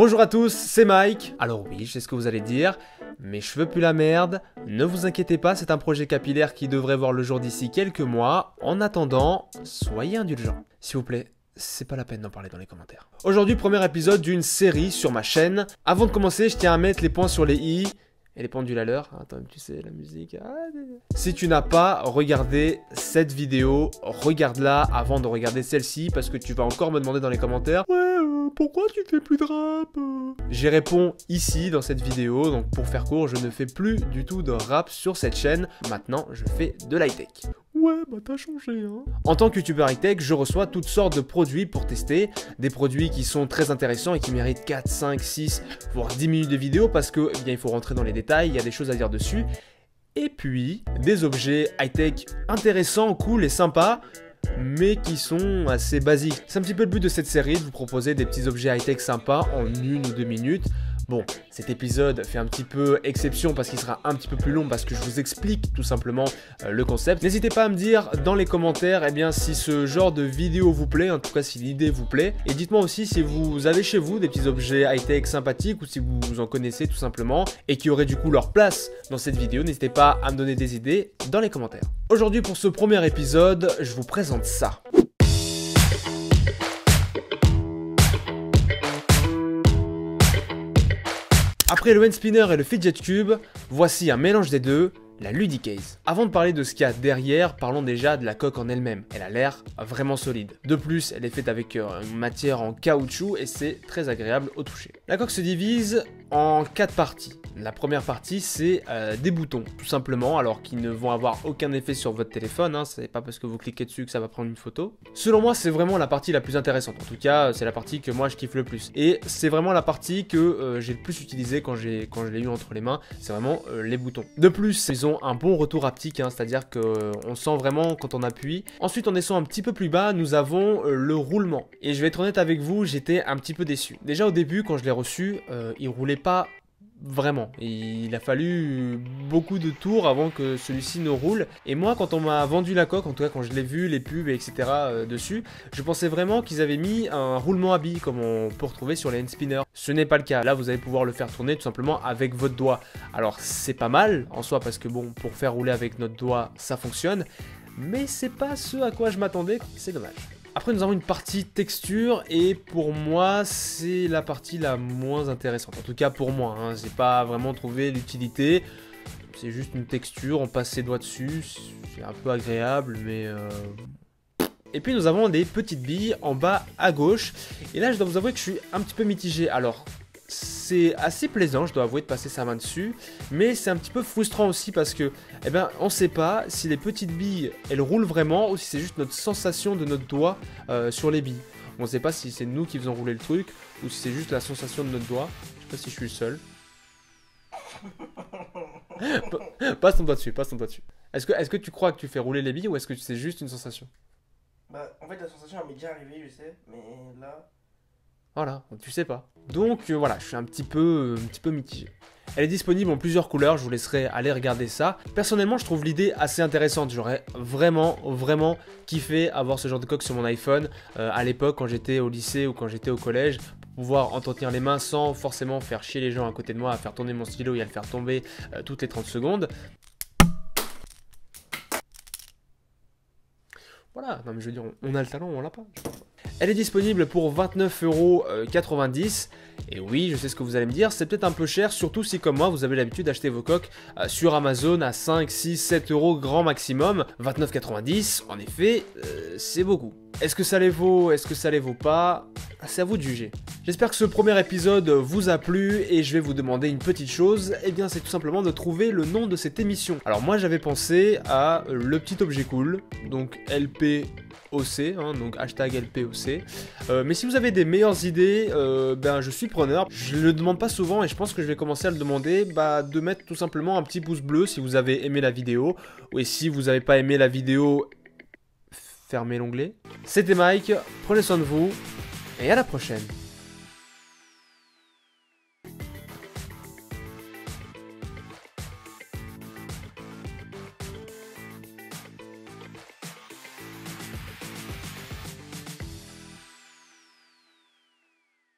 Bonjour à tous, c'est Mike. Alors oui, je sais ce que vous allez dire, mes cheveux puent la merde. Ne vous inquiétez pas, c'est un projet capillaire qui devrait voir le jour d'ici quelques mois. En attendant, soyez indulgents. S'il vous plaît, c'est pas la peine d'en parler dans les commentaires. Aujourd'hui, premier épisode d'une série sur ma chaîne. Avant de commencer, je tiens à mettre les points sur les i. Et les pendules à l'heure. Attends, tu sais, la musique. Si tu n'as pas regardé cette vidéo, regarde-la avant de regarder celle-ci parce que tu vas encore me demander dans les commentaires « Ouais, pourquoi tu fais plus de rap ?» J'y réponds ici dans cette vidéo. Donc pour faire court, je ne fais plus du tout de rap sur cette chaîne. Maintenant, je fais de l'high-tech. Ouais, bah t'as changé, hein. En tant que youtubeur high-tech, je reçois toutes sortes de produits pour tester. Des produits qui sont très intéressants et qui méritent 4, 5, 6, voire 10 minutes de vidéo parce que, eh bien, il faut rentrer dans les détails, il y a des choses à dire dessus. Et puis, des objets high-tech intéressants, cool et sympas, mais qui sont assez basiques. C'est un petit peu le but de cette série, de vous proposer des petits objets high-tech sympas en 1 ou 2 minutes. Bon, cet épisode fait un petit peu exception parce qu'il sera un petit peu plus long parce que je vous explique tout simplement le concept. N'hésitez pas à me dire dans les commentaires eh bien, si ce genre de vidéo vous plaît, en tout cas si l'idée vous plaît. Et dites-moi aussi si vous avez chez vous des petits objets high-tech sympathiques ou si vous en connaissez tout simplement et qui auraient du coup leur place dans cette vidéo. N'hésitez pas à me donner des idées dans les commentaires. Aujourd'hui pour ce premier épisode, je vous présente ça. Après le hand spinner et le fidget cube, voici un mélange des deux, la Ludicase. Avant de parler de ce qu'il y a derrière, parlons déjà de la coque en elle-même. Elle a l'air vraiment solide. De plus, elle est faite avec une matière en caoutchouc et c'est très agréable au toucher. La coque se divise en 4 parties. La première partie, c'est des boutons, tout simplement, alors qu'ils ne vont avoir aucun effet sur votre téléphone, hein, c'est pas parce que vous cliquez dessus que ça va prendre une photo. Selon moi, c'est vraiment la partie la plus intéressante. En tout cas, c'est la partie que moi je kiffe le plus. Et c'est vraiment la partie que j'ai le plus utilisée quand je l'ai eu entre les mains, c'est vraiment les boutons. De plus, ils ont un bon retour haptique, hein, c'est-à-dire qu'on sent vraiment quand on appuie. Ensuite, en descendant un petit peu plus bas, nous avons le roulement. Et je vais être honnête avec vous, j'étais un petit peu déçu. Déjà au début, quand je l'ai reçu, il roulait pas vraiment. Il a fallu beaucoup de tours avant que celui-ci ne roule. Et moi, quand on m'a vendu la coque, en tout cas quand je l'ai vu, les pubs, etc. Dessus, je pensais vraiment qu'ils avaient mis un roulement à billes comme on peut retrouver sur les hand spinners. Ce n'est pas le cas. Là, vous allez pouvoir le faire tourner tout simplement avec votre doigt. Alors, c'est pas mal en soi parce que bon, pour faire rouler avec notre doigt, ça fonctionne. Mais c'est pas ce à quoi je m'attendais. C'est dommage. Après, nous avons une partie texture et pour moi, c'est la partie la moins intéressante. En tout cas pour moi, hein, j'ai pas vraiment trouvé l'utilité. C'est juste une texture, on passe ses doigts dessus, c'est un peu agréable, mais... Et puis nous avons des petites billes en bas à gauche. Et là, je dois vous avouer que je suis un petit peu mitigé. Alors, c'est assez plaisant, je dois avouer, de passer sa main dessus, mais c'est un petit peu frustrant aussi parce que, eh ben, on sait pas si les petites billes, elles roulent vraiment ou si c'est juste notre sensation de notre doigt sur les billes. On sait pas si c'est nous qui faisons rouler le truc ou si c'est juste la sensation de notre doigt. Je sais pas si je suis le seul. Passe ton doigt dessus, passe ton doigt dessus. Est-ce que tu crois que tu fais rouler les billes ou est-ce que c'est juste une sensation? Bah, en fait, la sensation elle m'est déjà arrivée, je sais, mais là... Voilà, tu sais pas. Donc voilà, je suis un petit peu mitigé. Elle est disponible en plusieurs couleurs, je vous laisserai aller regarder ça. Personnellement, je trouve l'idée assez intéressante. J'aurais vraiment kiffé avoir ce genre de coque sur mon iPhone à l'époque quand j'étais au lycée ou quand j'étais au collège, pour pouvoir entretenir les mains sans forcément faire chier les gens à côté de moi à faire tourner mon stylo et à le faire tomber toutes les 30 secondes. Voilà, non mais je veux dire, on a le talent ou on l'a pas. Elle est disponible pour 29,90 €. Et oui, je sais ce que vous allez me dire, c'est peut-être un peu cher, surtout si comme moi, vous avez l'habitude d'acheter vos coques sur Amazon à 5, 6, 7 € grand maximum. 29,90 €, en effet, c'est beaucoup. Est-ce que ça les vaut? Est-ce que ça les vaut pas? C'est à vous de juger. J'espère que ce premier épisode vous a plu et je vais vous demander une petite chose, et bien c'est tout simplement de trouver le nom de cette émission. Alors moi j'avais pensé à le petit objet cool, donc LPOC, hein, donc hashtag LPOC. Mais si vous avez des meilleures idées, ben je suis preneur. Je le demande pas souvent et je pense que je vais commencer à le demander de mettre tout simplement un petit pouce bleu si vous avez aimé la vidéo. Et si vous n'avez pas aimé la vidéo, fermez l'onglet. C'était Mike, prenez soin de vous et à la prochaine.